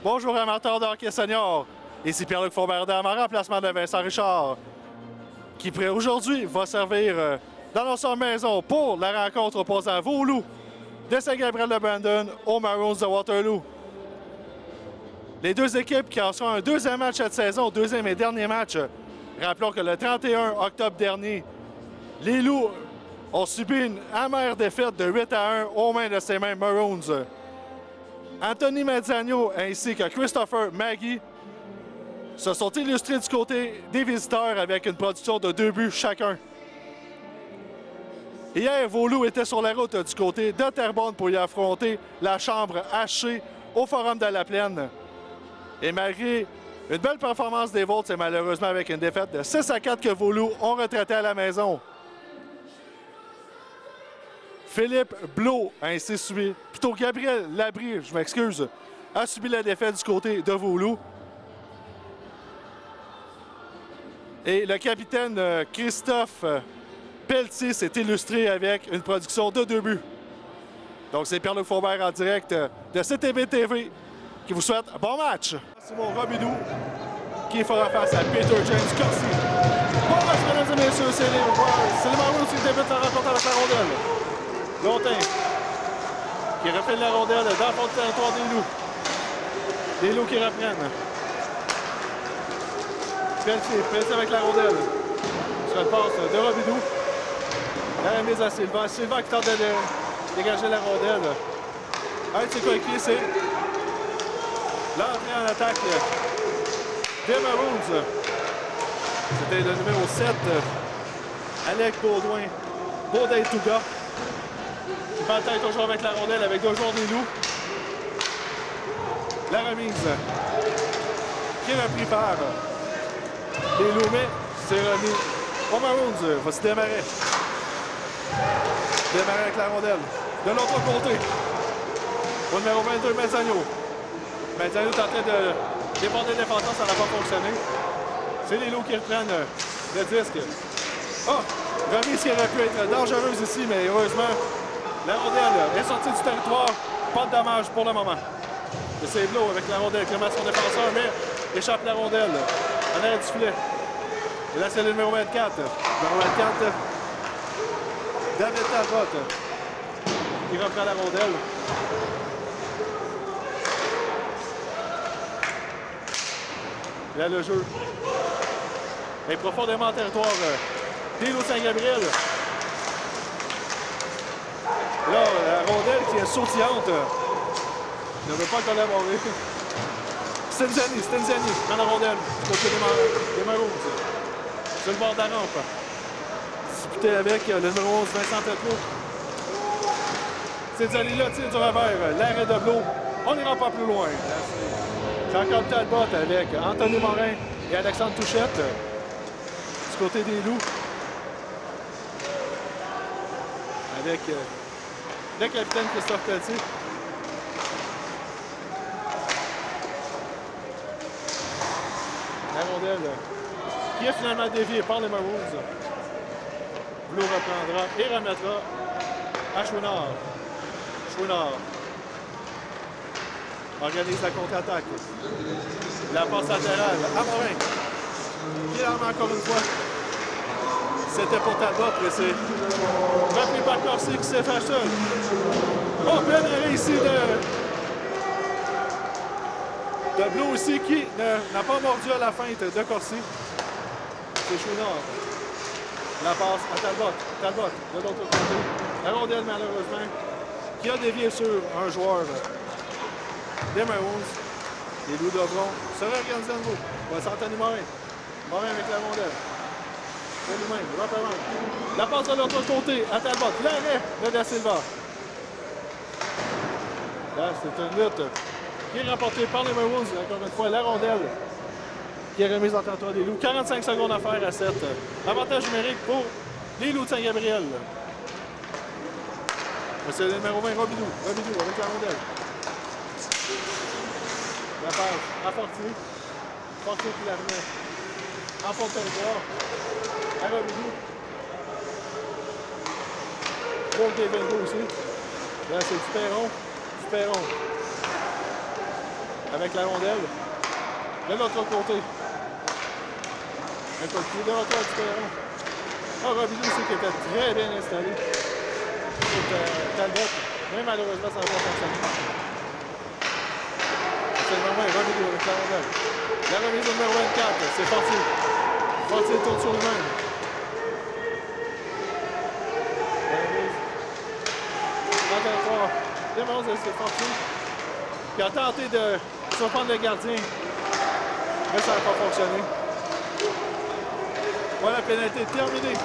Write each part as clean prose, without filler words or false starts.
Bonjour amateurs de hockey senior, ici Pierre-Luc Faubert-Dame en remplacement de Vincent Richard, qui aujourd'hui va servir dans notre maison pour la rencontre opposant vos loups de Saint-Gabriel-de-Brandon aux Maroons de Waterloo. Les deux équipes qui en seront un deuxième match cette saison, deuxième et dernier match. Rappelons que le 31 octobre dernier, les loups ont subi une amère défaite de 8-1 aux mains de ces mêmes Maroons. Anthony Mazzagno ainsi que Christopher Maggie se sont illustrés du côté des visiteurs avec une production de 2 buts chacun. Hier, vos loups étaient sur la route du côté de Terrebonne pour y affronter la chambre hachée au Forum de la Plaine. Et malgré une belle performance des vôtres, c'est malheureusement avec une défaite de 6-4 que vos loups ont retraité à la maison. Philippe Blot a ainsi subi, plutôt Gabriel Labrie, je m'excuse, a subi la défaite du côté de vos loups. Et le capitaine Christophe Pelletier s'est illustré avec une production de 2 buts. Donc c'est Pierre-Luc Faubert en direct de CTV TV qui vous souhaite un bon match. Simon Robidoux qui fera face à Peter James Corsi. Bon match, mesdames et messieurs, c'est les Maroons qui débutent la rencontre avec la rondelle. Longtemps qui refait la rondelle dans le fond du territoire des loups. Les loups qui reprennent. Pelletier avec la rondelle. Sur le passe de Robidoux. La remise à Sylvain. Sylvain qui tente de dégager la rondelle. Un de ses coéquipiers, c'est l'entrée en attaque des Maroons. C'était le numéro 7, Alec Baudouin. Baudin-Touga. Qui bataille toujours avec la rondelle avec 2 joueurs des loups. La remise qui est repris par les loups, mais c'est remis aux Maroons. Va se démarrer. Démarrer avec la rondelle. De l'autre côté, au numéro 22, Mazzagno. Mazzagno est en train de déborder les défenseurs, ça n'a pas fonctionné. C'est les loups qui reprennent le disque. Oh! Remise qui aurait pu être dangereuse ici, mais heureusement, la rondelle est sortie du territoire. Pas de dommage pour le moment. Et c'est Blot avec la rondelle qui remet son défenseur, mais échappe la rondelle en arrière du filet. Et là, c'est le numéro 24. Numéro 24, David Talbot, qui reprend la rondelle. Là, le jeu est profondément en territoire des loups de Saint-Gabriel. Là, la rondelle qui est sautillante ne veut pas collaborer. Stenziani dans la rondelle du côté des Maroons. Sur le bord de la rampe. Disputé avec le numéro 11, Vincent Tetreault. Stenziani là, tire du revers. L'arrêt de Blot. On n'ira pas plus loin. Jean-Claude Talbot avec Anthony Morin et Alexandre Touchette du côté des loups. Avec le capitaine Christophe Pelletier. La rondelle qui est finalement déviée par les Maroons. Blot reprendra et remettra à Chouinard. Chouinard organise la contre-attaque. La passe latérale à Morin. Qui l'arme encore une fois. C'était pour Talbot, mais c'est repris par Corsi qui s'est fait seul. Oh, belle arrêt ici de Blot aussi qui n'a pas mordu à la feinte de Corsi. C'est Chouinard. La passe à Talbot. Talbot de l'autre côté. La rondelle malheureusement qui a dévié sur un joueur des Maroons. Les loups devront se réorganiser à nouveau. Voici Anthony Morin. Morin avec la rondelle. C'est lui-même, repérant. La passe de l'autre côté à Talbot. L'arrêt de Da Silva. Là, c'est une lutte qui est remportée par les Maroons. Encore une fois, la rondelle qui est remise en territoire des loups. 45 secondes à faire à 7. Avantage numérique pour les loups de Saint-Gabriel. C'est le numéro 20, Robidoux. Robidoux avec la rondelle. La passe à Fortier. Fortier qui la remet en fond de territoire. À Robidoux. Pour Kevin aussi. Là, c'est du Perron. Du Perron. avec la rondelle. De l'autre côté. Un coéquipier de l'autre du terrain. Ah, Robidoux aussi qui était très bien installé. C'est Talbot. Mais malheureusement, ça n'a pas fonctionné. C'est le moment, Robidoux avec la rondelle. La remise au numéro 24, c'est Fortier. Fortier tourne sur lui-même. La remise. En territoire. Démence, c'est Fortier. Qui a tenté de surprendre le gardien. Mais ça n'a pas fonctionné. Voilà, la pénalité terminée.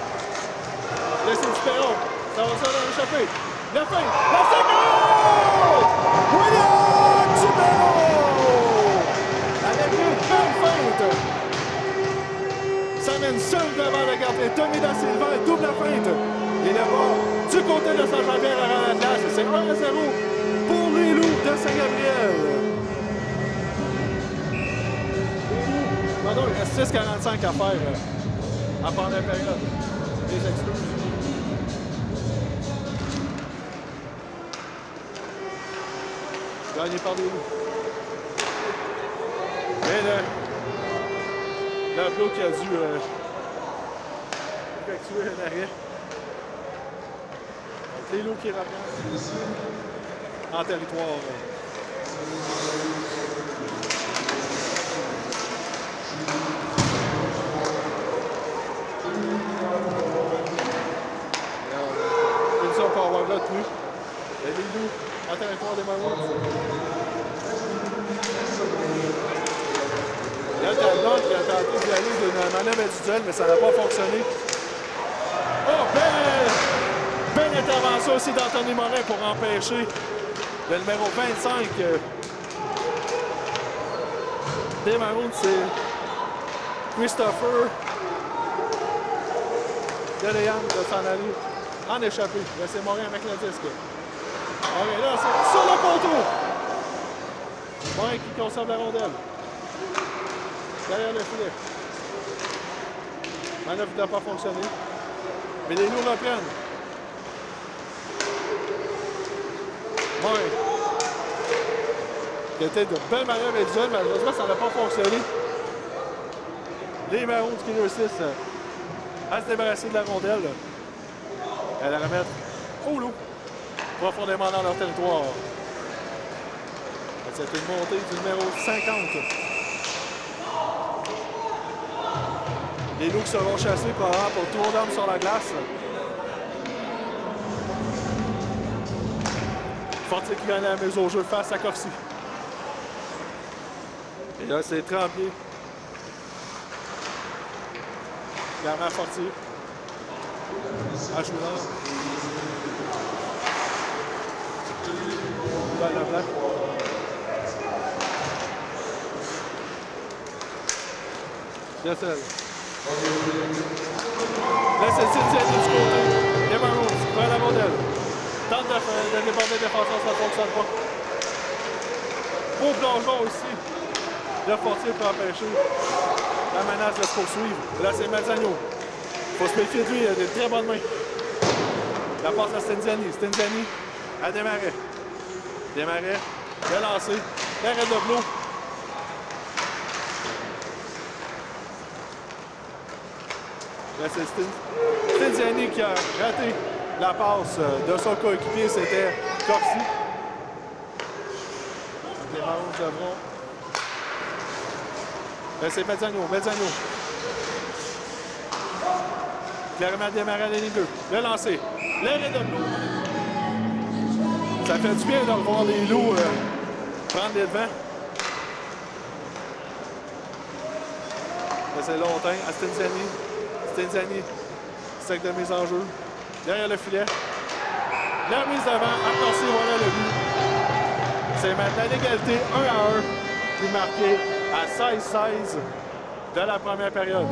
Laissez le Perron. Ça va ça dans l'échappée. La fin. La seconde! William Tupero! Avec une belle feinte. Ça mène seul devant le gardien. Tommy Da Silva, double feinte. Et là-bas, du côté de Saint-Jean-Pierre à la glace, c'est 1-0 pour les Loups de Saint-Gabriel. Pardon, il reste 6,45 à faire en première période. Les excuses. Gagné par les Loups. Et le bloc qui a dû effectuer un arrêt. Donc, les Loups qui reprennent en territoire. Ils sont pas avoir retenu. Et les Loups en territoire des Maroons. Il y a Talbot qui a tenté d'y aller d'une manœuvre individuelle, mais ça n'a pas fonctionné. Oh, belle intervention aussi d'Anthony Morin pour empêcher le numéro 25 des Maroons, c'est Christopher Deléane de s'en aller en échappée. C'est Morin avec le disque. Ok, là, c'est sur le poteau. Morin qui conserve la rondelle. Derrière le filet. Manœuvre n'a pas fonctionné. Mais les Loups reprennent. Morin. Qui était de belles manœuvres individuelles, malheureusement, ça n'a pas fonctionné. Les Maroons qui réussissent à se débarrasser de la rondelle. Et à la remettre au Loup. Profondément dans leur territoire. C'est une montée du numéro 50. Les Loups seront chassés probablement pour tour d'homme sur la glace. Fortier qui gagne la mise au jeu face à Corsi. Et là, c'est Tremblay. Clairement Fortier. À Chouinard. Balle de blanc. Yacel. Là, c'est Cinziani du côté. Les Maroons qui prennent la rondelle. Tente de déborder des défenseurs, ça ne fonctionne pas. Beau plongeon aussi. Le Fortier pour empêcher la menace de se poursuivre. Là, c'est Mazzagno. Il faut se méfier de lui, il a des très bonnes mains. La passe à Stenziani. Stenziani à Desmarais. Desmarais, il a lancé. L'arrêt de Blot. Là, c'est Stenziani qui a raté la passe de son coéquipier, c'était Corsi. Les Maroons devront. Là, c'est Mazzagno. Mazzagno. Clairement démarré à la ligne bleue. Le lancer. L'arrêt de Blot. Ça fait du bien de revoir les Loups prendre les devants. Là, c'est longtemps à Stenziani. Stenziani, sac de mise en jeu. Derrière le filet. La mise devant, à Corsi, voilà le but. C'est maintenant l'égalité 1-1, puis marqué à 16-16 de la première période.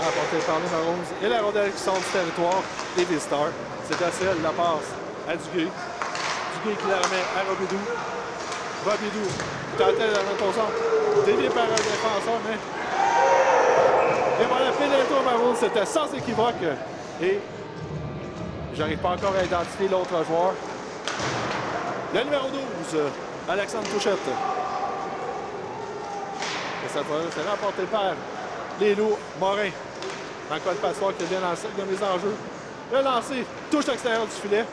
Apporté par les Maroons et la rondelle qui sort du territoire des visiteurs. C'est assez la passe à Duguay. Duguay qui la remet à Robidoux. Robidoux tentait de remettre au centre. Dévié par un défenseur, mais... Et voilà, pénalité aux Maroons, c'était sans équivoque. Et J'arrive pas encore à identifier l'autre joueur. Le numéro 12, Alexandre Touchette. Et ça va se remporter par les Loups. Morin. Encore le passoire qui vient dans le cercle de mise en jeu. Le lancer touche l'extérieur du filet.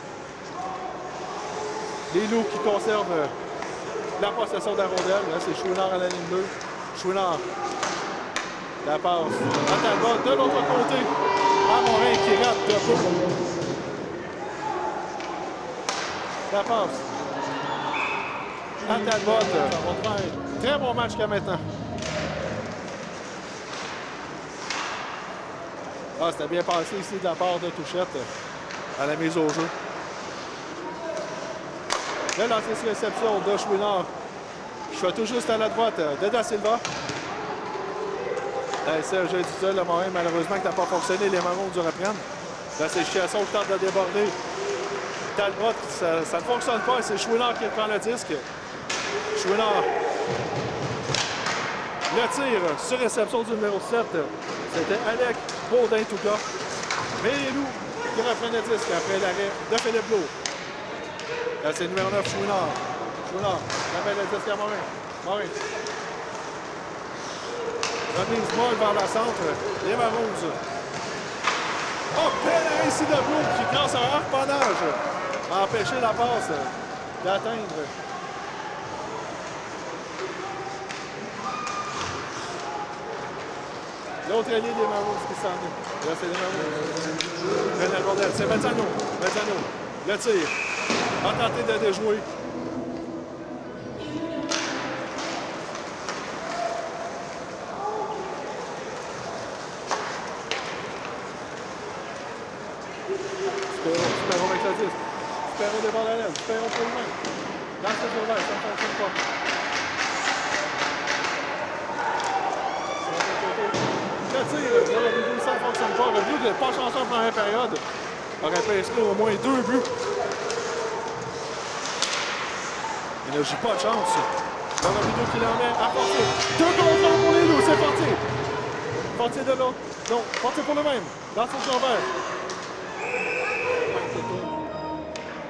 Les Loups qui conservent la possession de la rondelle. Là, c'est Chouinard à la ligne 2. Chouinard. La passe. À Talbot de l'autre côté. À Morin qui rate de peu. La passe. À Talbot. Ça va faire un très bon match jusqu'à maintenant. Ah, c'était bien passé ici de la part de Touchette à la mise au jeu. Le lancer sur réception de Chouinard. Je suis tout juste à la droite de Da Silva. Serge Dutel, le Morin, malheureusement, qui n'a pas fonctionné. Les Marrons du reprendre. Là, c'est Chiasson qui tente de déborder. Talbot, ça ne fonctionne pas. C'est Chouinard qui prend le disque. Chouinard. Le tir sur réception du numéro 7. C'était Alec Baudin, tout cas. Mais les Loups qui reprennent le disque après l'arrêt de Philippe Blot. Là, c'est le numéro 9, Chouinard. Chouinard, rappelle le disque à Morin. Morin. Remise molle vers la centre. Les Marons. Oh, pénal ici de Blot qui, grâce à un harponnage, a empêché la passe d'atteindre. L'autre allié des Marons qui s'en est. Là, c'est les Marons. C'est Mezzano. Mezzano. Le tir. A tenté de déjouer. Super avec le disque. Super au départ de la lèvre. Super au pour le même. Dans ce jour-là, ça ne fonctionne pas. Le tir, ça ne fonctionne pas. Le but de pas chanceux en première période aurait pu inscrire au moins 2 buts. Il n'a pas de chance. Le Robidoux qui l'en met à Fortier. 2 contre 1 pour les Loups, c'est parti. Fortier de l'autre. Non, Fortier pour le même. Dans son envers.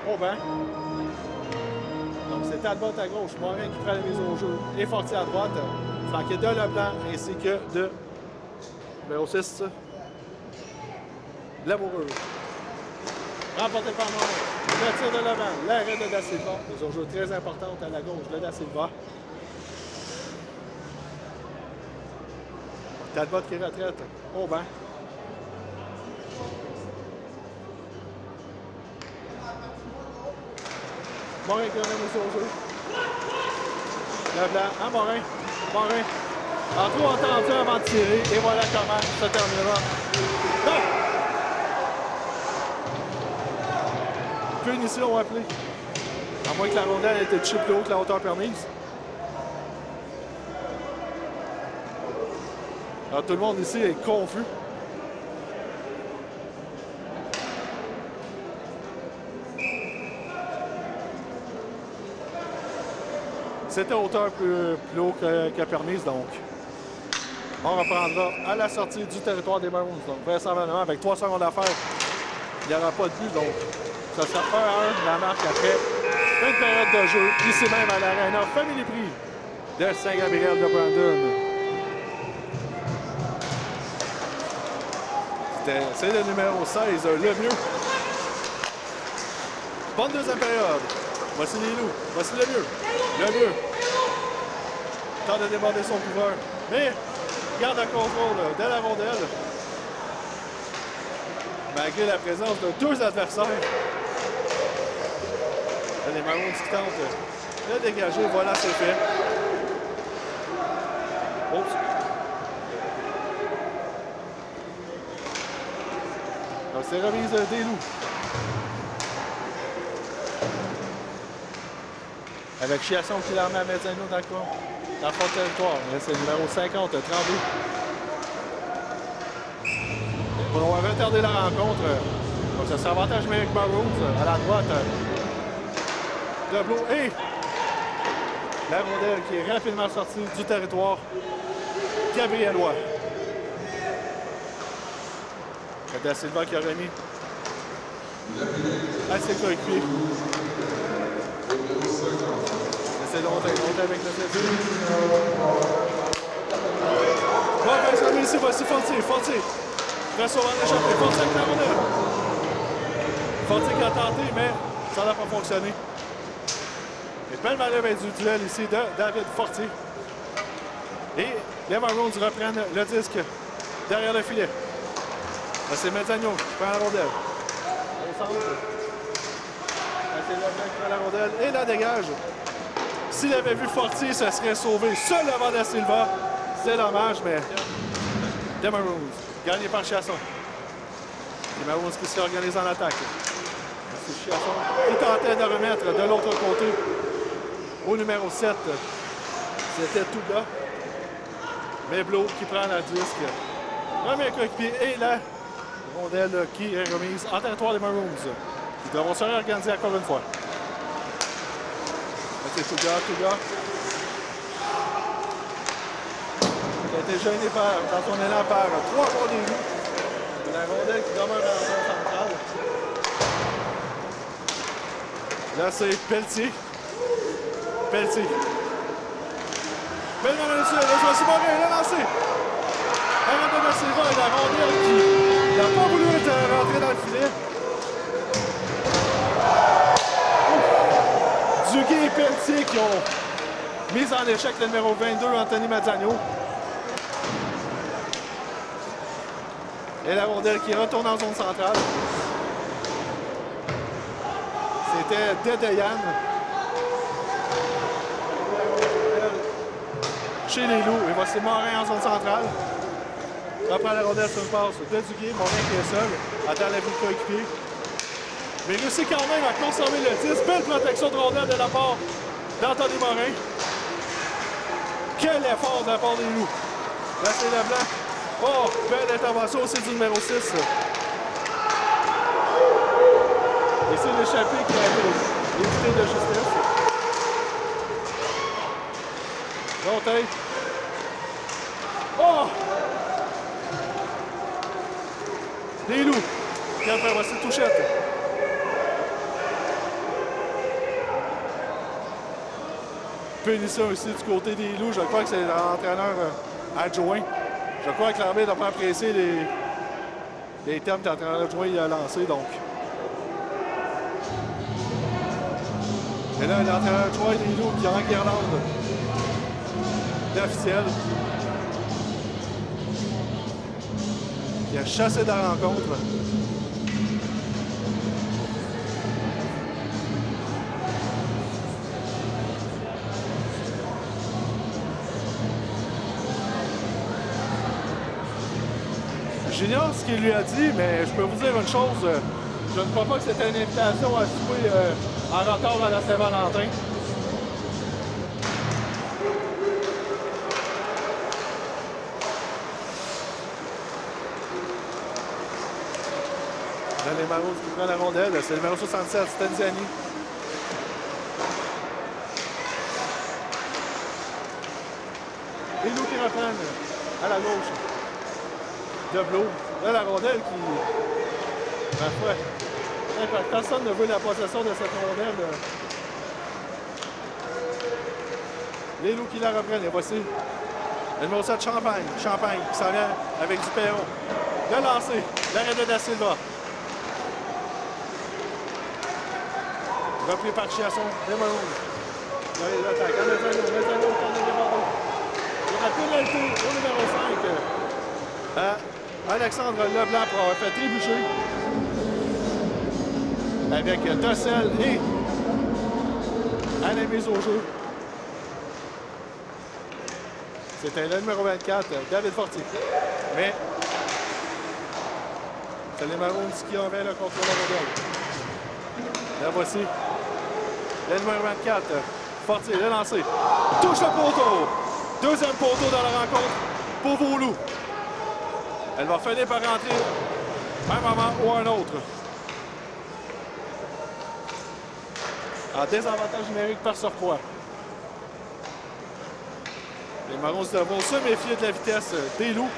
Oh ben. Donc c'est Talbot à gauche, Morin qui prend la mise au jeu et Fortier à droite. Flanqué de Leblanc ainsi que de numéro 6, Lamoureux. Remporté par Morin. Le tir de l'avant, l'arrêt de Da Silva. Ils ont joué très importante à la gauche de Da Silva. Talbot qui retraite. Oh ben. Morin qui remet au jeu. Leblanc à Morin. Morin. En trop entendu avant de tirer. Et voilà comment ça terminera. Non! Punition appelée. À moins que la rondelle ait été touchée plus haut que la hauteur permise. Alors, tout le monde ici est confus. C'était hauteur plus haut que permise, donc. On reprendra à la sortie du territoire des Maroons. Donc, vraisemblablement, avec 3 secondes à faire, il n'y aura pas de but. Donc, ça sera 1-1 la marque après une période de jeu, ici même à l'Arena Family Prix de Saint-Gabriel de Brandon. C'est le numéro 16, le mieux. Bonne deuxième période. Voici les Loups. Voici le mieux. Le mieux. Tente de déborder son couvreur. Mais garde le contrôle de la rondelle. Malgré la présence de 2 adversaires. Les Marons qui tentent de dégager. Voilà, c'est fait. Oups. Donc, c'est remise des Loups. Avec Chiasson qui la remet à Mezzano dans le coin. Dans le fond de territoire. C'est le numéro 50, Tremblay. On va retarder la rencontre. Donc, ça sera avantage numérique Maroons à la droite. De Blot et la rondelle qui est rapidement sortie du territoire gabriellois. Da Silva qui a remis à ses coéquipiers. C'est longtemps avec le plaisir. Bon, Vincent ici, voici Fortier. Reste au vent d'échappée. Fortier avec la rondelle. Fortier qui a tenté, mais ça n'a pas fonctionné. Et belle manœuvre individuelle ici de David Fortier. Et les Maroons reprennent le disque derrière le filet. C'est Mezzagno qui prend la rondelle. Au centre. C'est Leblanc qui prend la rondelle et la dégage. S'il avait vu Fortier, ça serait sauvé seul devant Da Silva. C'est dommage, mais les Maroons gagné par Chiasson. Les Maroons qui se réorganisent en attaque. C'est Chiasson qui tentait de remettre de l'autre côté au numéro 7. C'était Touga. Mais Blo qui prend la disque. Premier coéquipier et la rondelle qui est remise en territoire des Maroons. Ils devront se réorganiser encore une fois. C'est Touga. Il a été gêné dans son élan par 3 fois des loups. La rondelle qui demeure dans la zone centrale. Là, c'est Pelletier. Belle manœuvre, le voici Morin, il a lancé. Arrête de Da Silva et la rondelle qui n'a pas voulu être rentrée dans le filet. Duguay et Pelletier qui ont mis en échec le numéro 22, Anthony Mezzagno. Et la rondelle qui retourne en zone centrale. C'était Dedeyan. Chez les Loups. Et voici Morin en zone centrale. Reprend la rondelle sur une passe de Duguay. Morin qui est seul. Attend la vie de coéquipier. Mais réussit quand même à conserver le 10. Belle protection de rondelle de la part d'Anthony Morin. Quel effort de la part des Loups. Là, c'est Leblanc. Oh, belle intervention aussi du numéro 6. Et c'est l'échappé qui a été évité de justesse. Longtemps. Oh! Les Loups. Qui a fait voici Touchette. Punition aussi du côté des Loups. Je crois que c'est l'entraîneur adjoint. Je crois que l'arbitre n'a pas apprécié les termes que l'entraîneur adjoint a lancés. Donc. Et là, l'entraîneur adjoint des Loups qui en guirlande l'officiel. Qui a chassé de la rencontre. J'ignore ce qu'il lui a dit, mais je peux vous dire une chose. Je ne crois pas que c'était une invitation à souper en retard à la Saint-Valentin. Là, les Maroons qui prennent la rondelle, c'est le numéro 67, Stenziani. Les Loups qui reprennent à la gauche. De Blo. Là, la rondelle qui... Ma foi, personne ne veut la possession de cette rondelle. Les Loups qui la reprennent. Et voici le numéro 7, Champagne qui s'en vient avec du Perron. Le lancer. L'arrêt de Da Silva. Repris par Chiasson. Les Maroons. L'attaque. Mezzagno. Il y aura pénalité au numéro 5. Alexandre Leblanc pour avoir fait trébucher avec Dossel et à la mise au jeu. C'était le numéro 24, David Fortier. Mais c'est les Maroons qui ont le contrôle de la rondelle. Là voici le numéro 24, Fortier, le lancé. Touche le poteau. Deuxième poteau dans la rencontre pour vos Loups. Elle va finir par rentrer un moment ou un autre. En désavantage numérique par surpoids. Les Maroons devront se méfier de la vitesse des Loups.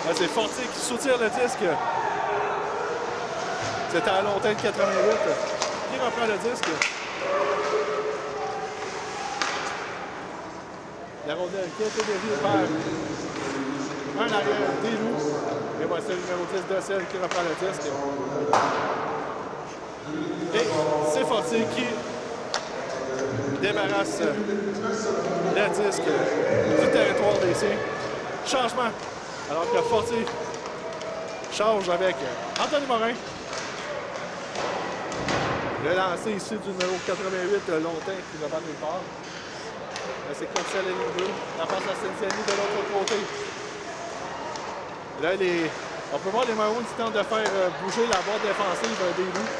Là, c'est Fortier qui soutire le disque C'était à Longtemps de 88. Qui reprend le disque? La rondelle qui a été déviée par un arrière des Loups. Et voici le numéro 10 de celle qui reprend le disque. Et c'est Fortier qui débarrasse le disque du territoire des Signes. Changement. Alors que Fortier change avec Anthony Morin. Le lancer ici du numéro 88 Longtemps qui va battre une part. C'est Coxel et les Bleus. La passe à Cincinnati de l'autre côté. Là, on peut voir les Maroons qui tentent de faire bouger la barre défensive des Loups.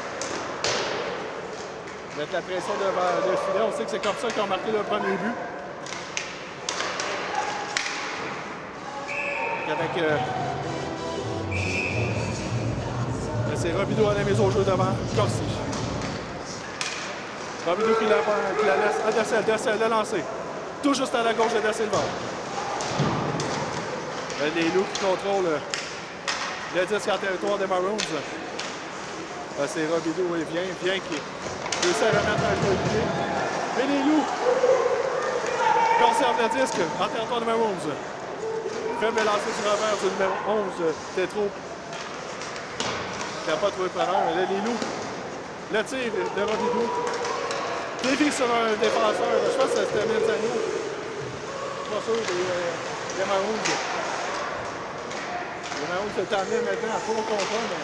Mettre la pression devant le filet. On sait que c'est comme ça qu'ils ont marqué le premier but. Avec c'est Robidoux à la mise au jeu devant Corsi. Robidoux qui la laisse à Dessel. Dessel le lancer. Tout juste à la gauche de Da Silva. Les Loups qui contrôlent le disque en territoire des Maroons. C'est Robidoux et vient qui réussit à remettre un coéquipier. Mais les Loups conservent le disque en territoire des Maroons. Faible lancer du revers du numéro 11, Tétro. Il n'a pas trouvé preneur. Mais là, les Loups, le tir de Robidoux. Dévie sur un défenseur. Je pense que c'était Mezzano. Je suis pas sûr des Maroons. Les Maroons s'est amené maintenant à fond contre mais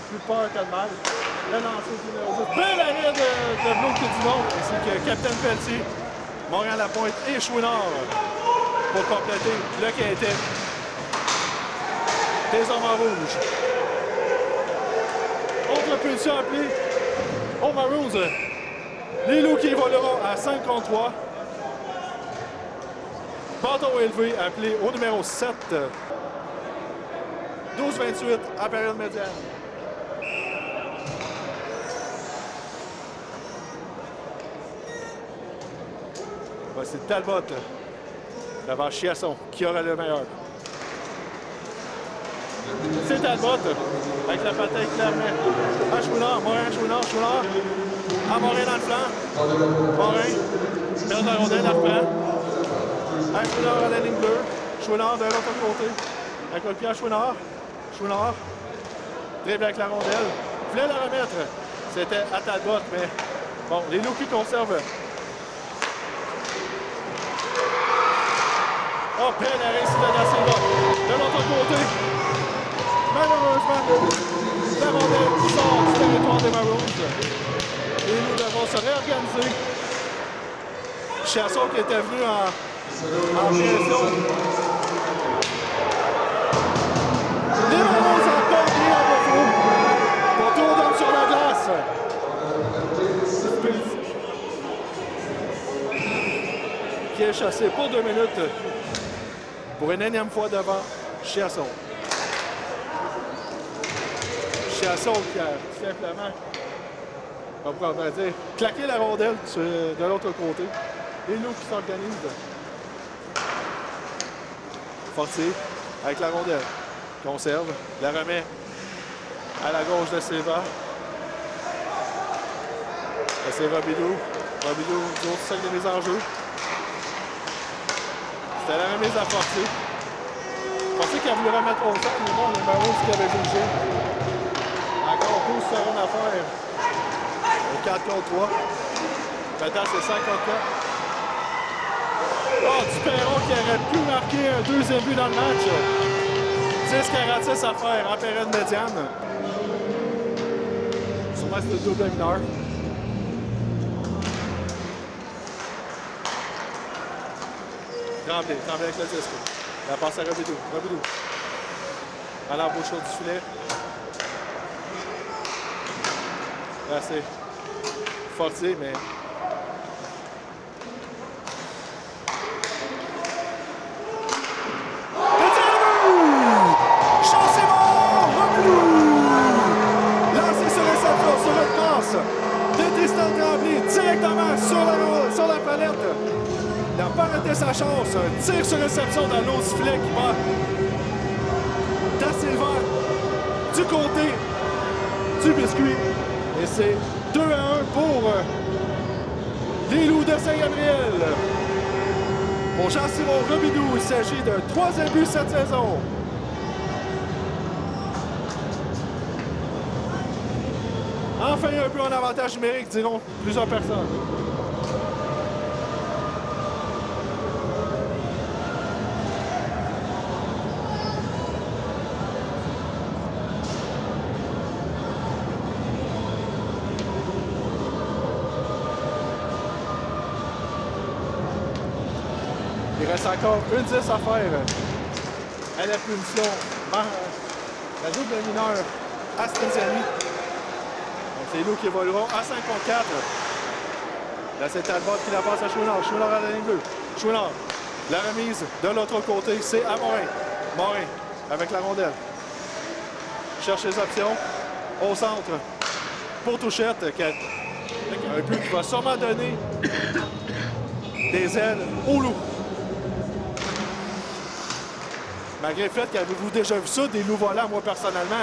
plus peur que de mal. Le lancer du numéro 10. Bel arrêt de Blum qui dit non. Ainsi que Capitaine Pelletier, Morin-Lapointe et Chouinard pour compléter le quintet des hommes en rouge. Autre punition appelée aux Maroons. Les Loups qui évolueront à 5 contre 3. Bâton élevé appelé au numéro 7. 12-28 à période médiane. Voici Talbot devant Chiasson qui aura le meilleur. C'est Talbot avec la patate clairement à Chouinard, Chouinard. À Morin dans le flanc. Morin perd la rondelle, la reprend. À Chouinard à la ligne bleue. Chouinard de l'autre côté. Avec le pied à Chouinard. Chouinard dribble avec la rondelle. Voulait la remettre. C'était à Talbot, mais bon, les Loups qui conservent. Oh, peine à réussir de Da Silva. De l'autre côté. Malheureusement, la rondelle sort du territoire des Maroons. Et nous devons se réorganiser. Chiasson qui était venu en pression. Les Maroons encore bien à Beaufort. Pour tourner sur la glace. Qui est chassé pour 2 minutes. Pour une énième fois devant Chiasson. Chiasson qui a tout simplement, on pourrait dire, claqué la rondelle de l'autre côté. Les Loups qui s'organisent. Fortier avec la rondelle. Conserve, la remet à la gauche de Silva. C'est Robidoux. Robidoux, du autre sac de mise en jeu. C'était la remise à Fortier. Fortier qui a voulu remettre au sac, mais bon, le Maroons qui avait bougé. Encore 12 secondes à faire. Au 4 contre 3. Maintenant, c'est 5 contre 4. Oh, Duperron qui aurait pu marquer un deuxième but dans le match. 10-46 à faire en période médiane. Sûrement c'est le double mineur. Tremblay avec le disque. La passe à Robidoux. Robidoux. À l'embauche du filet. Là, c'est Fortier, mais... de Tristan Tremblay directement sur la palette. Il n'a pas raté sa chance. Un tir sur réception dans l'eau sifflet qui va Da Silva du côté du Biscuit. Et c'est 2-1 pour les Loups de Saint-Gabriel. Pour Jean-Simon Robidoux, il s'agit d'un 3e but cette saison. Enfin, un peu en avantage numérique, diront plusieurs personnes. Il reste encore une 10 à faire à la punition par la double mineure à Spenziani. C'est nous qui évolueront à 5 contre 4. Là, c'est Talbot qui la passe à Chouinard. Chouinard à la ligne bleue. Chouinard. La remise de l'autre côté, c'est à Morin. Morin avec la rondelle. Cherche les options. Au centre. Pour Touchette. Un but qui va sûrement donner des ailes au loup. Malgré le fait qu'avez-vous déjà vu ça, des loups volants, moi personnellement,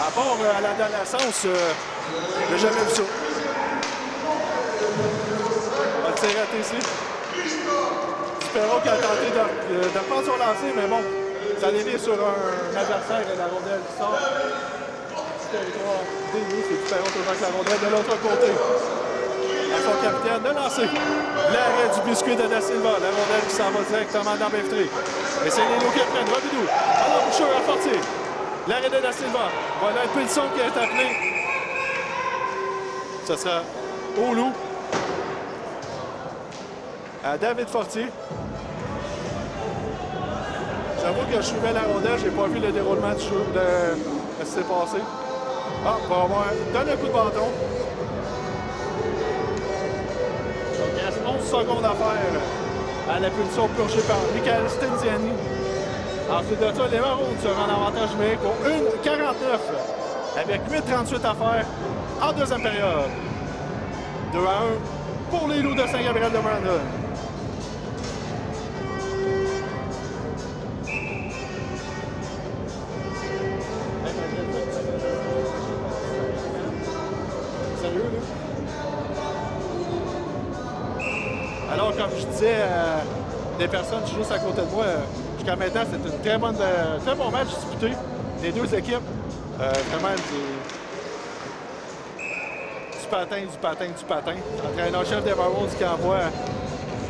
à part à l'adolescence, j'ai jamais vu ça. On va le tirer à TC. Espérons qu'il a tenté de prendre son lancer, mais bon, ça dévie sur un adversaire et la rondelle qui sort. Territoire dévié, c'est Duperron toujours avec la rondelle de l'autre côté. À son capitaine de lancer. L'arrêt du Biscuit de Da Silva. La rondelle qui s'en va directement dans Belfry. Et c'est les Loups qui prennent. Robidoux. Alors, Bouchard à Fortier. L'arrêt de Da Silva. Voilà une punition qui est appelée. Ce sera au Loup. À David Fortier. J'avoue que je suivais la rondelle. J'ai pas vu le déroulement du jeu de ce qui s'est passé. Ah, on va avoir donne un coup de bâton. Donc, il reste 11 secondes à faire à la punition purgée par Michael Stenziani. Ensuite de ça, les Maroons seront en avantage numérique pour 1,49 avec 8,38 à faire en deuxième période. 2-1 pour les Loups de Saint-Gabriel de Brandon. Alors, comme je disais des personnes juste à côté de moi, jusqu'à maintenant, c'est un très bon match disputé des deux équipes. Vraiment du patin. L'entraîneur-chef des Maroons qui envoie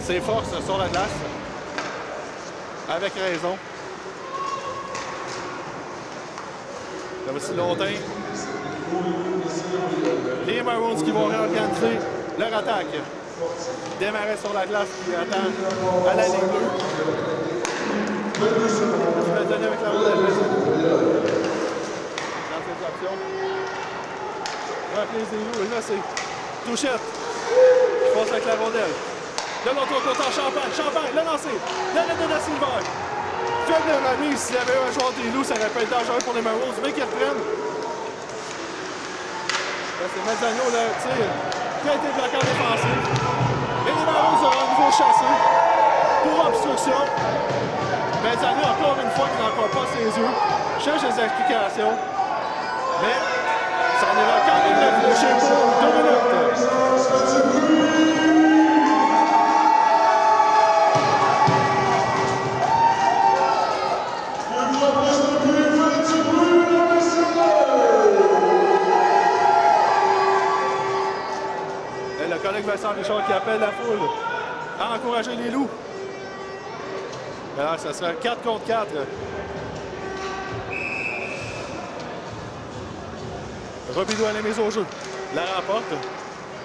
ses forces sur la glace. Avec raison. Là aussi longtemps. Les Maroons qui vont réorganiser leur attaque. Démarrer sur la glace qui attend à la ligne bleue. Je vais donner avec la rondelle. Dans cette option. Rappelez les Loups. Et là, c'est Touchette qui passe avec la rondelle. De l'autre côté, Champagne, le lancer. L'arrêt de Da Silva. Faible remise. S'il y avait eu un joueur des Loups, ça aurait pu être dangereux pour les Maroons, mais qu'ils reprennent. Là, c'est Mezzano, là, tire, qui a été bloqué en défensive. Et les Maroons auront un nouveau chassé pour obstruction. Mezzano, encore une fois, qui n'encore pas ses yeux. Cherche des explications. Mais ça en ira quand même réfléchir pour 2 minutes. Vincent Richard qui appelle la foule à encourager les Loups. Alors, ça sera 4 contre 4. Robidoux à la mise au jeu. La remporte.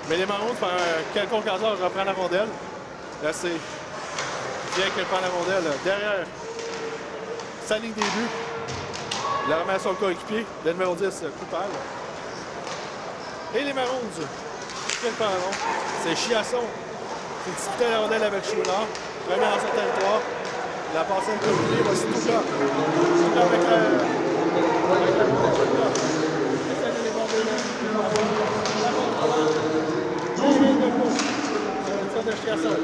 Mais les Maroons, par quelconque hasard, reprend la rondelle. Là, c'est bien qu'elle prend la rondelle derrière sa ligne des buts. La remet à son coéquipier, le numéro 10, Coupal. Et les Maroons. C'est Chiasson qui disputait la rondelle avec Chouinard. Premier dans son territoire. La passe un peu plus, voici Touka. Touka avec la de Chiasson.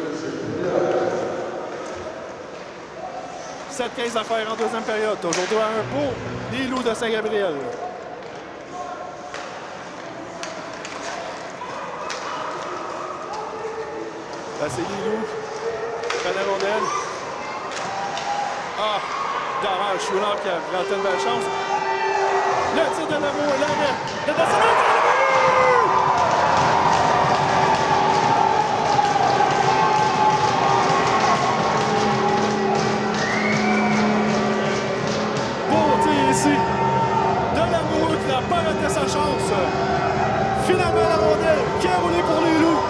7-15 à faire en deuxième période. Toujours 2-1 pour les Loups de Saint-Gabriel. Là, c'est les loups. Prennent la rondelle. Ah! Dommage, Chouinard qui a vraiment une belle chance. Le tir de l'amour, l'arrêt. Le descendant de beau tir ici. De l'amoureux qui n'a pas raté sa chance. Finalement, la rondelle qui a roulé pour les loups.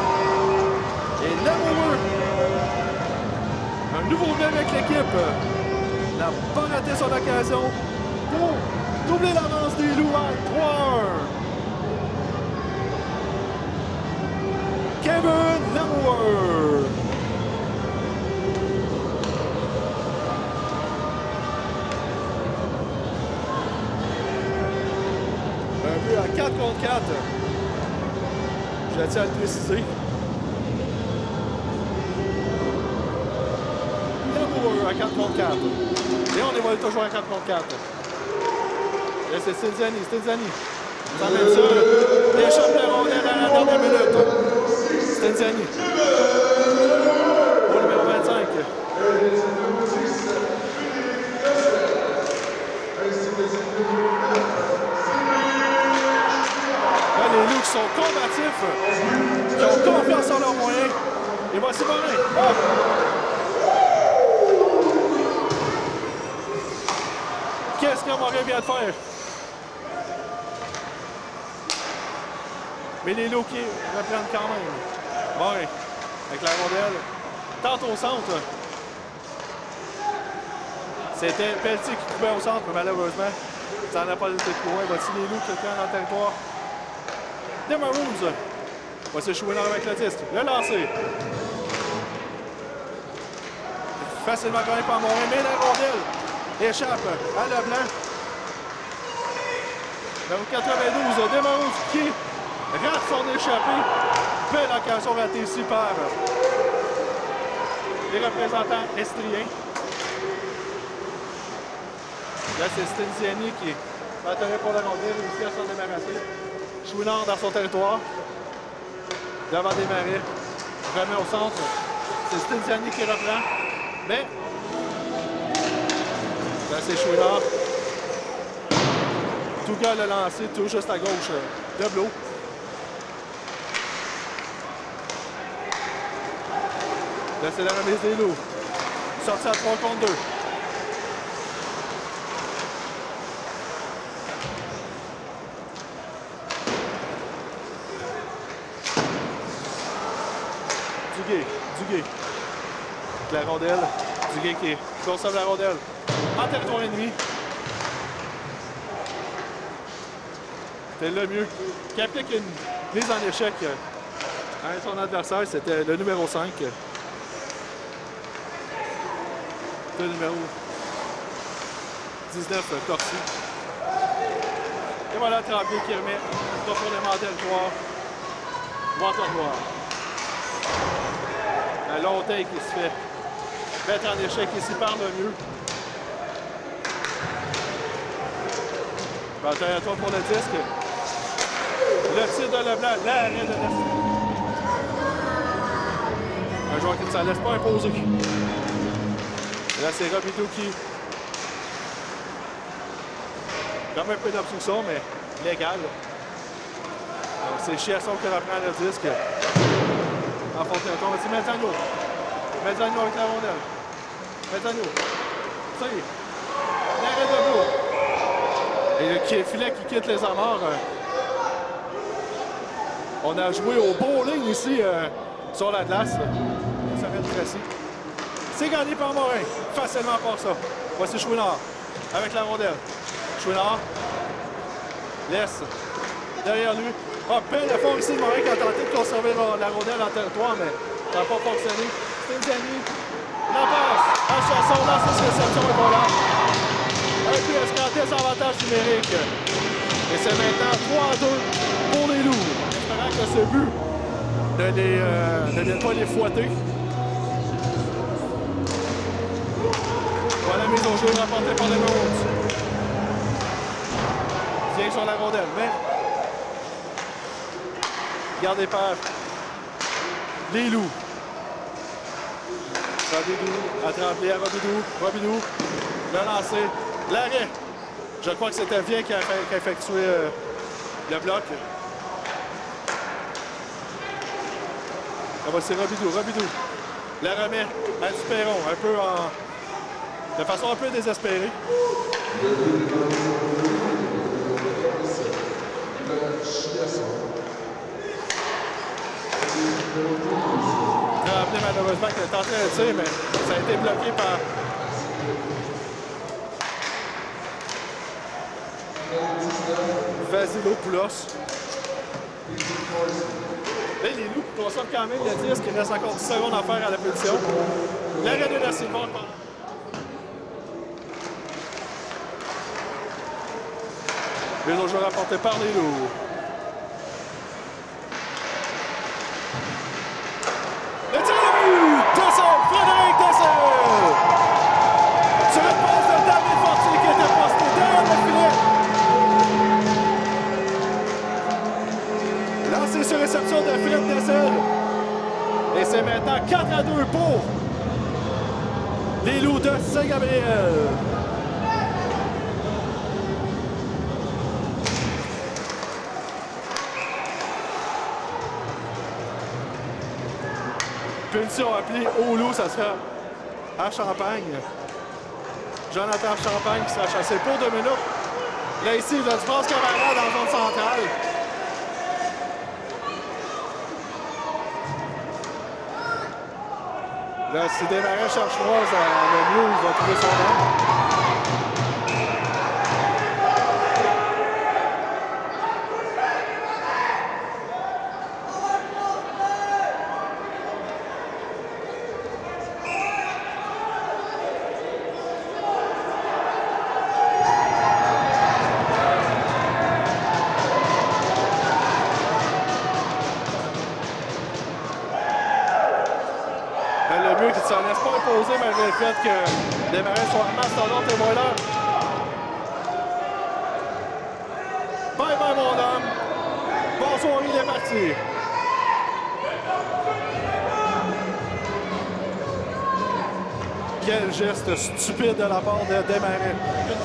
Et l'amoureux, un nouveau venu avec l'équipe, n'a pas raté son occasion pour doubler l'avance des loups à 3-1. Kevin Lamoureux. Un but à 4 contre 4. Je tiens à le préciser. Lamoureux à 4 contre 4. Et on évolue toujours à 4 contre 4. Là, c'est Stinzani. Ça met ça. Il échappe la rondelle à la dernière minute. Stinzani. Au numéro 25. Là, les loups qui sont combatifs, qui ont confiance en leurs moyens. Et voici Morin. Oh! Qu'est-ce que Morin vient de faire? Mais les loups qui reprennent quand même. Morin, avec la rondelle. Tente au centre. C'était Pelletier qui coupait au centre, mais malheureusement, ça n'a pas été de loin. Voici les loups qui reprennent dans le territoire des Maroons. Voici Chouinard avec le disque. Le lancer. Facilement gagné par Morin, mais la rondelle échappe à Leblanc. Numéro 92, des Maroons qui rate son échappée. Belle occasion ratée ici par les représentants estriens. Là, c'est Stinziani qui va tenir pour la rondelle, réussit à s'en débarrasser. Chouinard dans son territoire. Devant des marais. Remet au centre. C'est Stinziani qui reprend. Mais là, c'est Chouinard. Tout gars l'a lancé tout juste à gauche de Blot. Là, c'est la remise des loups. Sorti à 3 contre 2. Duguay. La rondelle. Duguay qui conserve la rondelle en territoire ennemi. C'était le mieux. Qui applique une mise en échec à son adversaire, c'était le numéro 5. Le numéro 19, Corsi. Et voilà Tremblay qui remet profondément en territoire. Waterbois. Un long take qui se fait mettre en échec ici par le mieux. Territoire pour le disque. Le tir de Leblanc, l'arrêt de Nestor. Un joueur qui ne s'en laisse pas imposer. Là, c'est Robidoux qui comme un peu d'obstruction, mais légal. C'est Chiasson qui reprend le disque. En fond de territoire. C'est Mezzagno. Mezzagno avec la rondelle. Mezzagno. Ça y est. L'arrêt de Blot. Et le filet qui quitte les amarres. On a joué au bowling ici sur la glace. Ça va être précis. C'est gagné par Morin. Facilement par ça. Voici Chouinard avec la rondelle. Chouinard laisse derrière lui. Ah, bel effort ici de Morin qui a tenté de conserver la rondelle en territoire, mais ça n'a pas fonctionné. Stinziani, la passe à Chiasson, là, cette réception est voilà. Un but escanté sans avantage numérique. Et c'est maintenant 3-2 pour les loups. Espérant que ce but ne vienne pas les fouetter. Voilà la mise au jeu rapportée par les Maroons. Vient sur la rondelle, mais gardé par les loups. Robidoux, attrapé à Robidoux. Robidoux, le lancer, l'arrêt. Je crois que c'était Vien qui a effectué le bloc. C'est Robidoux, Robidoux. La remet à Duperron, un peu de façon un peu désespérée. Rappelé malheureusement qu'il a tenté un tir, mais ça a été bloqué par Vasilopoulos. Là, les Loups consomment quand même le tir, parce qu'il reste encore 10 secondes à faire à la position. L'arrêt de la Silva. Les autres joueurs apportés par les Loups. Le tir de but! Dessert! Frédéric Dessert! Sur une passe de David Fortier qui était posté derrière le filet. Lancé sur réception de Philippe Dessert. Et c'est maintenant 4-2 pour les Loups de Saint-Gabriel. Punition appelée au Loup, ça sera à Champagne. Jonathan Champagne qui sera chassé pour 2 minutes. Là, ici, il a du France Camarade dans la zone centrale. Là, si Desmarais cherche Roise à le mieux, il va trouver son nom. Malgré le fait que Desmarais soit en mastodonte et voilà. Bye bye mon homme. Bonsoir, il est parti. Quel geste stupide de la part de Desmarais.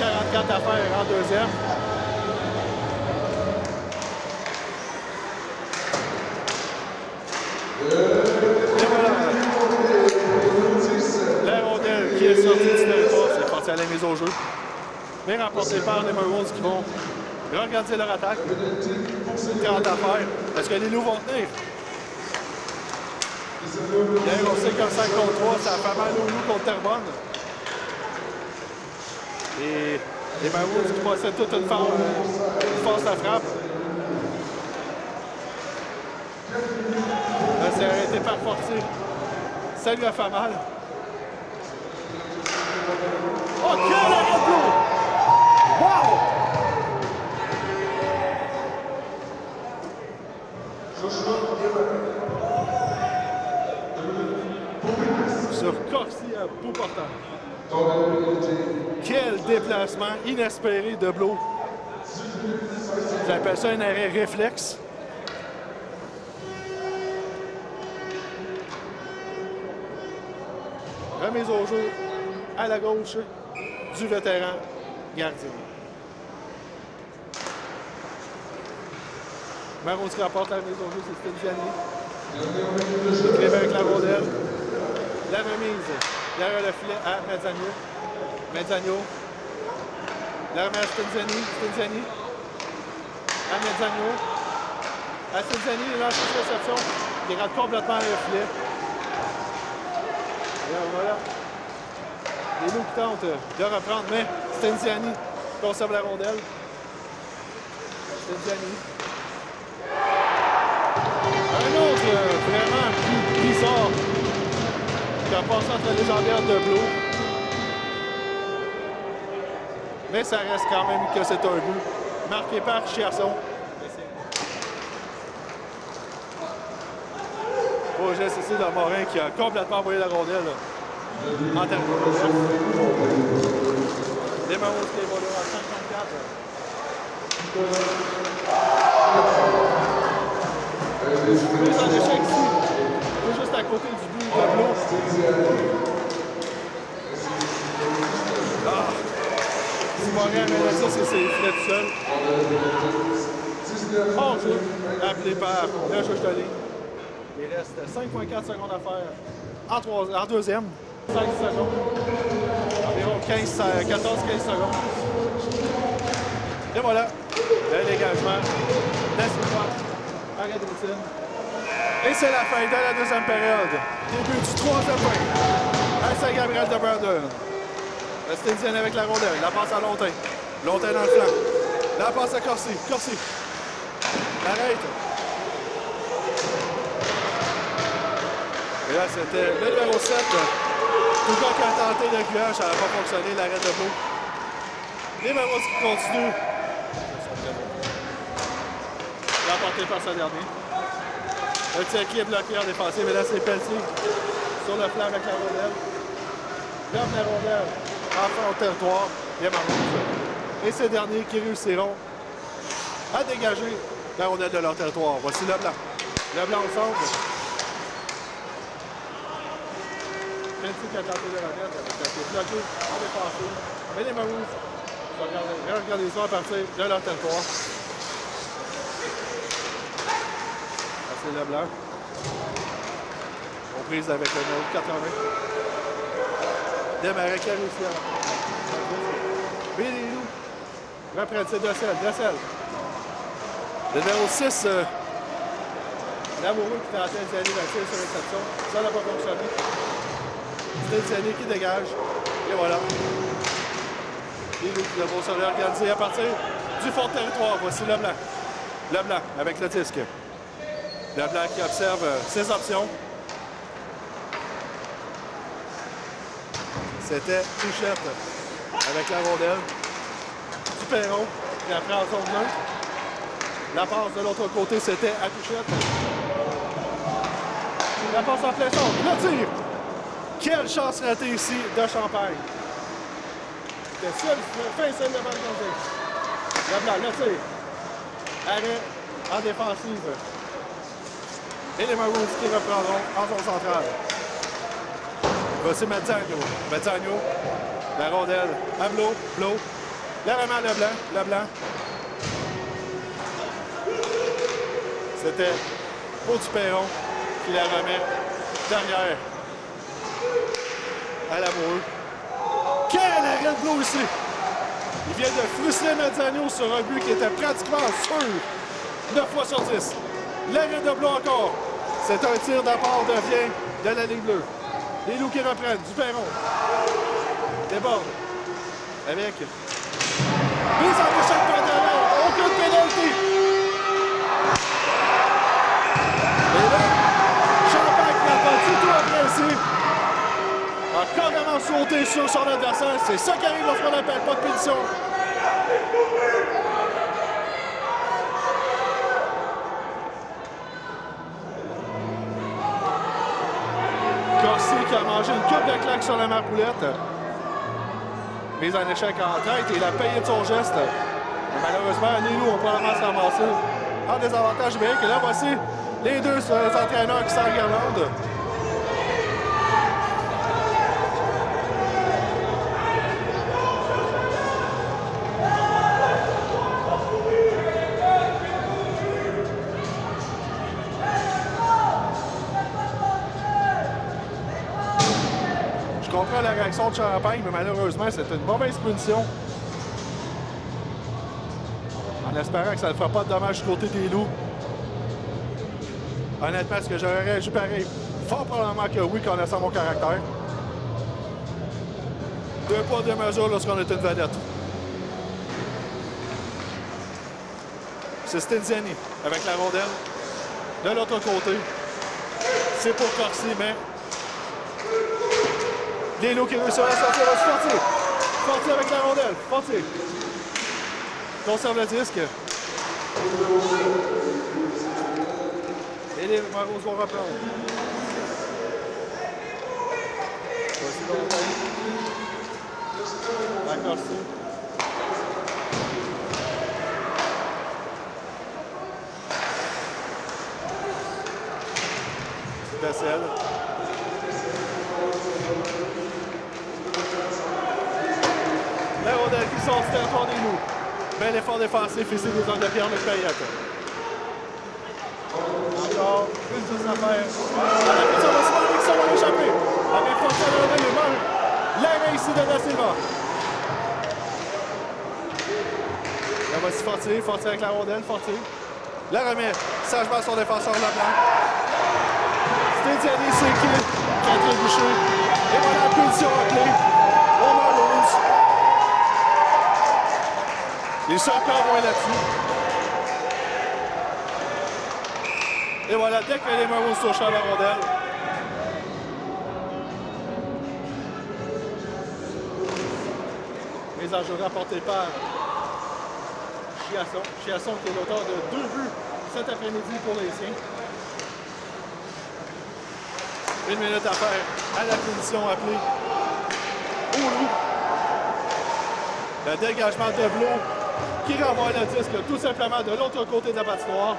1,44 à faire en deuxième. Qui est sorti du territoire, c'est parti à la mise au jeu. Mais remporté par les Maroons qui vont regarder leur attaque. 40 à faire. Est-ce que les Loups vont tenir? Bien, on sait comme 5 contre 3, ça a fait mal aux Loups contre Terrebonne. Et les Maroons qui possèdent toute une force à frappe. Là, c'est arrêté par Fortier. Ça lui a fait mal. Oh, quel arrêt de l'eau! Wow! Sur Corsi à bout portant. Quel déplacement inespéré de Blo. J'appelle ça un arrêt réflexe. Remise au jeu à la gauche du vétéran gardien. Maroons qui rapporte la remise au jeu, c'est Stéphanie. Il avec la rondelle. La remise derrière le filet à Mezzagno. Mezzagno. La remise à Stéphanie. Stéphanie. À Mezzagno. À Stéphanie, il lance une réception. Il rentre complètement le filet. Et voilà. Les Loups qui tentent de reprendre, mais Stenziani conserve la rondelle. Stenziani. Un autre vraiment bizarre qui a passé entre les jambières de Blo. Mais ça reste quand même que c'est un but marqué par Chiasson. Beau geste ici de Morin qui a complètement envoyé la rondelle en termes de les Maroons qui évoluent à 54. Mise en échec ici, juste à côté du but de Blo. Poirier amène ça, c'est ses filets tout seul. Hors jeu, appelé par le juge de ligne. Il reste 5,4 secondes à faire en deuxième. 5 secondes. Environ 14-15 secondes. Et voilà, le dégagement. Laisse-moi. Arrêt de routine. Et c'est la fin de la deuxième période. Début du troisième point. À Saint-Gabriel de Brandon. Le Stinson avec la rondelle. La passe à Lontain. Lontain dans le flanc. La passe à Corsi. Corsi. Arrête. Et là, c'était le numéro 7. Tout le qui a tenté le cuage, ça n'a pas fonctionné, l'arrêt de beau. Les Marois qui continuent. L'emporté par ce dernier. Le tir qui est bloqué en défensive, mais là, c'est Pelletier sur le flanc avec la rondelle. Ferme la rondelle. Enfin au territoire. Les Marois. Et ces derniers qui réussiront à dégager la rondelle de leur territoire. Voici Leblanc. Leblanc au centre. Pelletier qui a tenté de la mettre avec la pied bloqué en défensive. Mais les Maroons regardez ça à partir de leur territoire. C'est Leblanc. On prise avec le numéro 80. Desmarais qui a réussi à la les loups reprennent, c'est Dessel. Le numéro 6, Lamoureux qui tentait de aller sur réception. Ça n'a pas fonctionné. C'est Tiani qui dégage. Et voilà. Les loups qui devront se réorganiser à partir du fond de territoire. Voici Leblanc. Leblanc avec le disque. Leblanc qui observe ses options. C'était Touchette avec la rondelle. Perron qui a pris en zone neutre. La passe de l'autre côté, c'était à Touchette. La passe en plein centre. Le tir! Quelle chance ratée ici de Champagne. C'était fin seul devant le gardien. Leblanc, le tir. Arrêt en défensive. Et les Maroons qui reprendront en zone centrale. Voici Mazzagno. Mazzagno. La rondelle. À Blo. Blo. Là, vraiment, Leblanc. Leblanc. C'était Beau du Perron qui la remet derrière à l'amoureux. Quel arrêt de Blo ici! Il vient de frustrer Mazzagno sur un but qui était pratiquement sûr. 9 fois sur 10. L'arrêt de Blo encore. C'est un tir d'apport de vient de la ligne bleue. Les loups qui reprennent. Du Perron. Déborde. Avec mise en échec par derrière. Aucune pénalité. Et là, Champagne n'a pas du tout apprécié. A carrément sauté sur son adversaire. C'est ça qui arrive lorsqu'on n'appelle pas de punition. Corsi qui a mangé une coupe de claques sur la marboulette. Mise en échec en tête et il a payé de son geste. Mais malheureusement, les loups ont probablement se ramasser en désavantage numérique. Et là, voici les deux entraîneurs qui s'enguirlandent. Je comprends la réaction de Champagne, mais malheureusement, c'est une mauvaise punition. En espérant que ça ne fera pas de dommages du côté des loups. Honnêtement, est-ce que j'aurais réagi pareil? Fort probablement que oui, connaissant mon caractère. 2 poids, 2 mesures lorsqu'on est une vedette. C'est Stinziani avec la rondelle. De l'autre côté, c'est pour Corsi, mais les loups qui réussissent à sortir. Fortier. Fortier avec la rondelle. Fortier. Conserve le disque. Et les Maroons vont reprendre. Voici Lontain. La Corsi. Dessel. La rondelle qui sort du territoire des Loups. Bel effort défensif ici des hommes de Pierre-Luc Payette. Encore une chose à faire. À la punition, on va se faire avec ça, on va l'échapper. Avec force à l'ordre, les mains. L'arrêt ici de Da Silva. Là, voici Fortier. Fortier avec la rondelle. Fortier. La remet sagement son défenseur Leblanc. Stédiani, c'est qui a trébuché. Et voilà la punition appelée. Au Maroons. Les Serpents vont être là-dessus. Et voilà, dès que les Maroons touchent à la rondelle. Mise en jeu rapportée par Chiasson. Chiasson qui est l'auteur de 2 buts cet après-midi pour les siens. 1 minute à faire à la punition appelée au Loup. Le dégagement de Blo qui renvoie le disque tout simplement de l'autre côté de la patinoire.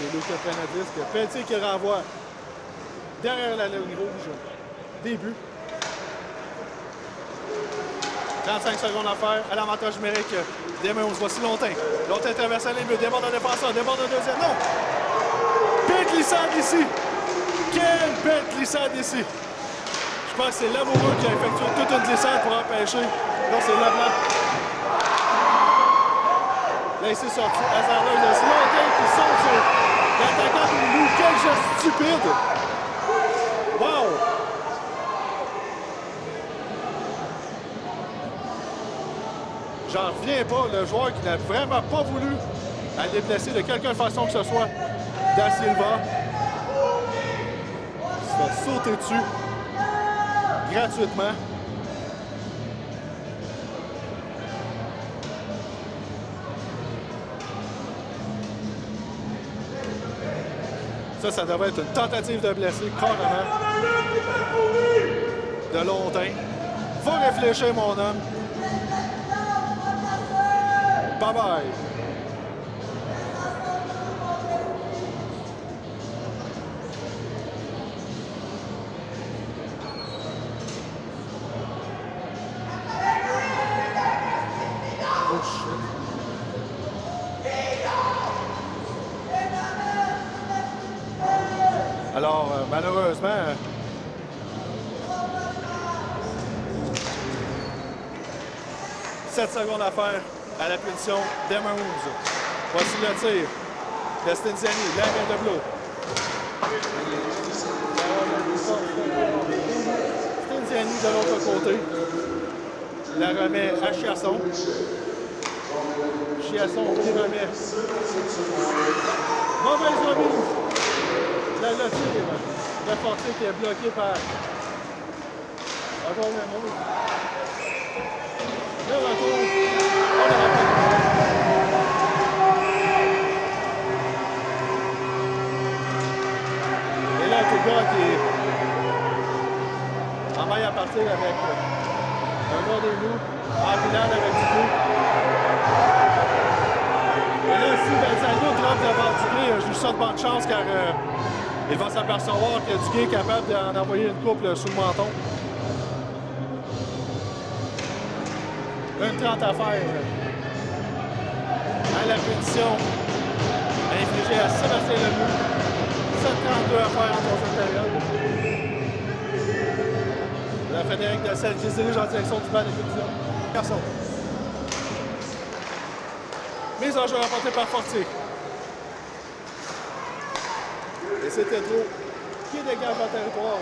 Les Loups qui prennent le disque. Pelletier qui renvoie derrière la ligne rouge. Début. 35 secondes à faire à l'avantage numérique des Maroons. Voici Lontin. Lontin traverse la ligne bleue, déborde un défenseur, déborde un deuxième. Non! Belle glissade ici! Quelle belle glissade ici! Je pense que c'est Lamoureux qui a effectué toute une glissade pour empêcher. Non, c'est Leblanc. Là, ici, sorti hasardeuse. C'est Lontin qui sort sur l'attaquant du Loup. Quel geste stupide! Wow! J'en reviens pas, le joueur qui n'a vraiment pas voulu aller déplacer de quelque façon que ce soit Da Silva. Il se fait sauter dessus gratuitement. Ça devrait être une tentative de blesser, carrément. De Lontin. Va réfléchir, mon homme. Bye-bye. Oh shit. Alors, malheureusement, 7 secondes à faire à la punition des Maroons. Voici le tir de Stédiani, l'arrêt de Blo. Stédiani de l'autre côté. La remet à Chiasson. Chiasson qui remet. Mauvaise remise. Le tir de Fortier qui est bloqué par. Encore le mot. Le retour. Et là, tout le gars qui est en maille à partir avec un gars des Loups, en finale avec du coup. Et là, si Balzano drop devant Duguay, je lui souhaite bonne chance car il va s'apercevoir que Duguay est capable d'en envoyer une couple sous le menton. 1:30 à faire à la punition infligée à Sébastien Lemieux. 7:32 à faire en troisième période. La Frédéric Dessel qui se dirige en direction du banc de punition. Garçon. Mise en jeu remportée par Fortier. Et c'était trop. Qui dégage le territoire?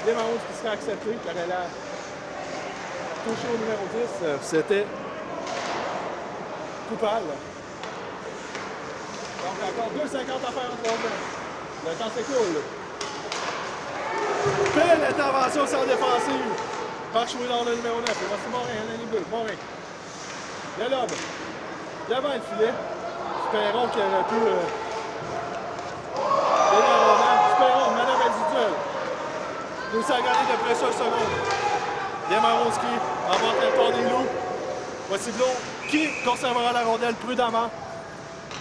Les Maroons qui seraient acceptés, qui auraient l'air touché au numéro 10, c'était coupable. Donc encore 2:50 à faire en troisième. Le temps s'écoule. Belle intervention sans défensive par Chouinard, le numéro 9. Et voici Morin, un ligne bleue. Morin. Le lobe. Devant le filet. Espérons qu'il aurait pu... Espérons, manœuvre individuelle. Nous sommes gagné de près 1 seconde. Les Maroons qui envoient le territoire des Loups. Voici Blo qui conservera la rondelle prudemment.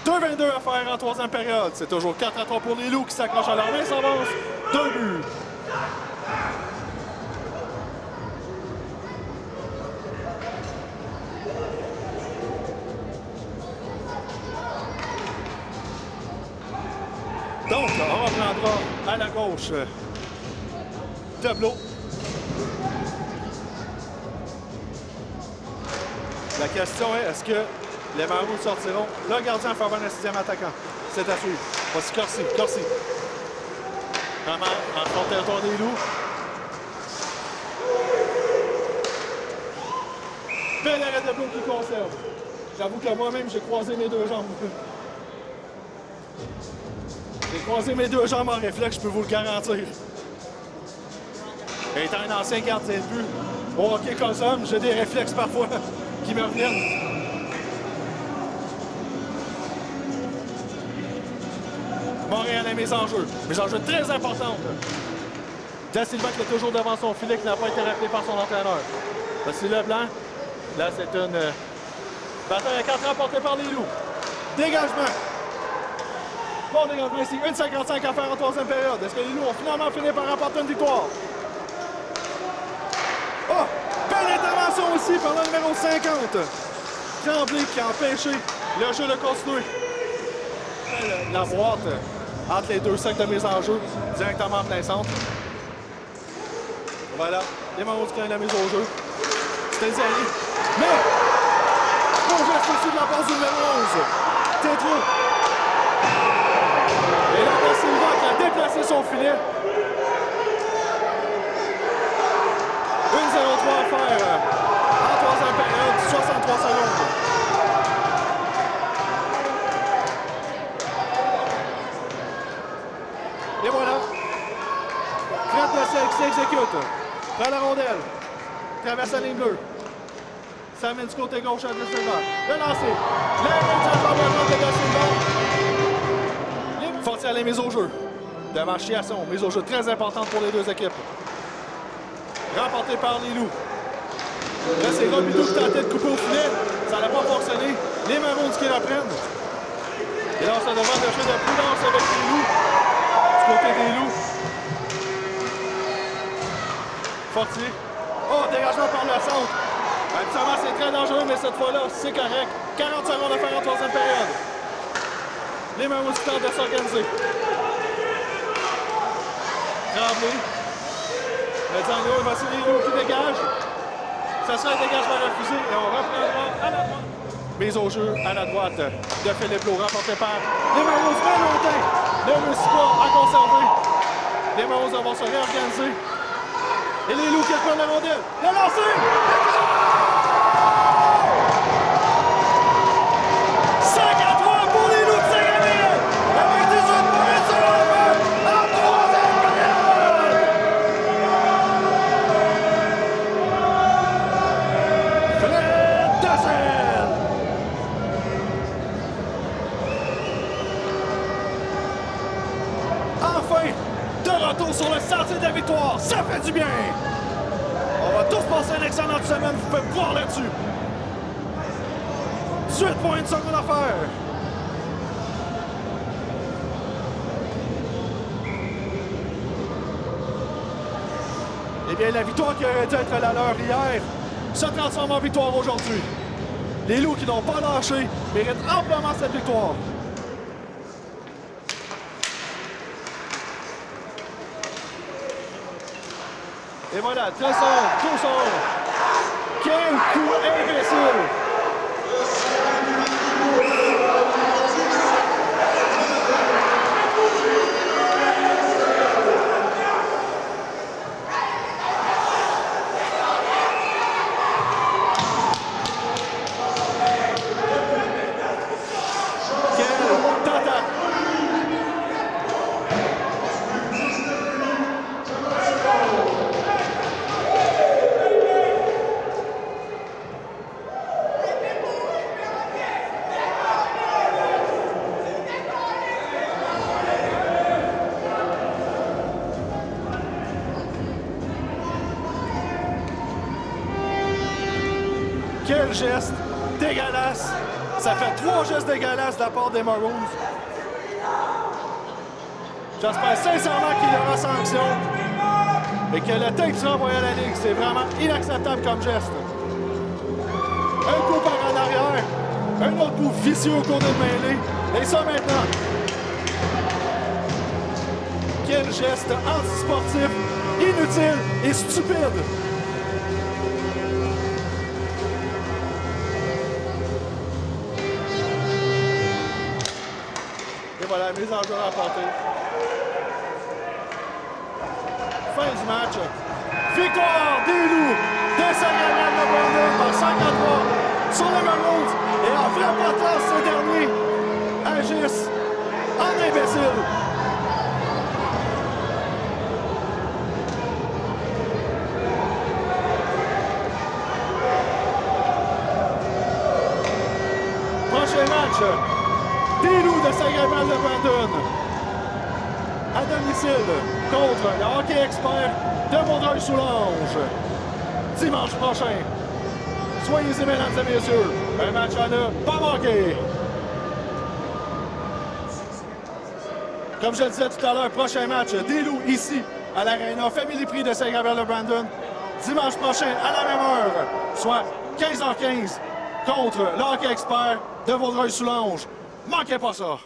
2:22 à faire en troisième période. C'est toujours 4-3 pour les Loups qui s'accrochent à leur main, s'avance. 2 buts. Donc, on reprendra à la gauche tableau. La question est, est-ce que les Maroons sortiront le gardien en faveur d'un 6e attaquant? C'est à suivre. Voici Corsi. Vraiment, en fond territoire des Loups. Bel arrêt de bloc qui conserve. J'avoue que moi-même, j'ai croisé mes deux jambes. J'ai croisé mes deux jambes en réflexe, je peux vous le garantir. Étant un ancien gardien de but, au hockey comme ça, j'ai des réflexes parfois qui me reviennent. Montréal a mes enjeux très importants. Da Silva qui est toujours devant son filet, qui n'a pas été rappelé par son entraîneur. Voici Leblanc. Là, c'est une bataille à 4 remportée par les Loups. Dégagement. Bon dégagement ici. 1,55 à faire en troisième période. Est-ce que les Loups ont finalement fini par remporter une victoire? Oh! Belle intervention aussi par le numéro 50. Tremblay qui a empêché le jeu de continuer. La boîte entre les deux sacs de mise en jeu, directement en plein centre. Voilà, les Maroons qui gagnent la mise au jeu. C'était Zali. Mais, bon geste aussi de la part du numéro 11. Tétro. Et là, Da Silva qui a déplacé son filet. 1,03 à faire en troisième période, 63 secondes. Et voilà. Fred Blessé qui s'exécute. Prend la rondelle. Traverse la ligne bleue. S'amène du côté gauche à Da Silva. Le lancer. L'intervention de Da Silva. Faut-il aller mise au jeu. Devant Chiasson. Mise au jeu très importante pour les deux équipes. Remporté par les Loups. Là, c'est Robidoux qui tentait de couper au filet. Ça n'a pas fonctionné. Les Maroons qui la prennent. Et là, ça demande de jouer de prudence avec les Loups. Côté des Loups. Fortier. Oh, dégagement par le centre. Habituellement, c'est très dangereux, mais cette fois-là, c'est correct. 40 secondes à faire en troisième période. Les Maroons qui tentent de s'organiser. Tremblay. Mezzano, voici les Loups qui dégagent. Ça sera un dégagement refusé et on reprendra à la droite. Mise au jeu à la droite de Philippe Lowe, remporté par les Maroons Valentin. Ne réussit pas à conserver. Les Maroons vont se réorganiser. Et les Loups qui prennent la rondelle. Le lancer! 5-3 pour les Loups de Saguenay! Avec 18 points sur la fin en troisième période! Fred Dassel! Enfin, de retour sur le sentier de la victoire, ça fait du bien! On va tous passer une excellente semaine, vous pouvez me croire là-dessus! 18 points de seconde à faire! Eh bien, la victoire qui aurait dû être la leur hier se transforme en victoire aujourd'hui. Les Loups qui n'ont pas lâché méritent amplement cette victoire. Et voilà, 2 sombre. Quel coup imbécile! Quel geste dégueulasse! Ça fait 3 gestes dégueulasses de la part des Maroons. J'espère sincèrement qu'il y aura sanction. et que le temps que tu envoies à la ligue, c'est vraiment inacceptable comme geste. Un coup par en arrière, un autre coup vicieux au cours de mêlée, et ça maintenant. Quel geste antisportif, inutile et stupide. Et voilà, mise en jeu rapportée. Fin du match. Victoire des Loups de Saint-Gabriel-de-Brandon par 53 sur le Maroons. Et en frappant place, ces derniers agissent en imbécile. Prochain match, des Loups de Saint-Gabriel-de-Brandon à domicile contre le hockey expert de Vaudreuil-Soulanges. Dimanche prochain. Soyez-y, mesdames et messieurs. Un match à ne pas manquer. Comme je le disais tout à l'heure, prochain match des Loups ici à l'Arena Family Prix de Saint-Gabriel-de-Brandon. Dimanche prochain à la même heure, soit 15h15 contre le hockey expert de Vaudreuil-Soulanges. Manquez pas ça!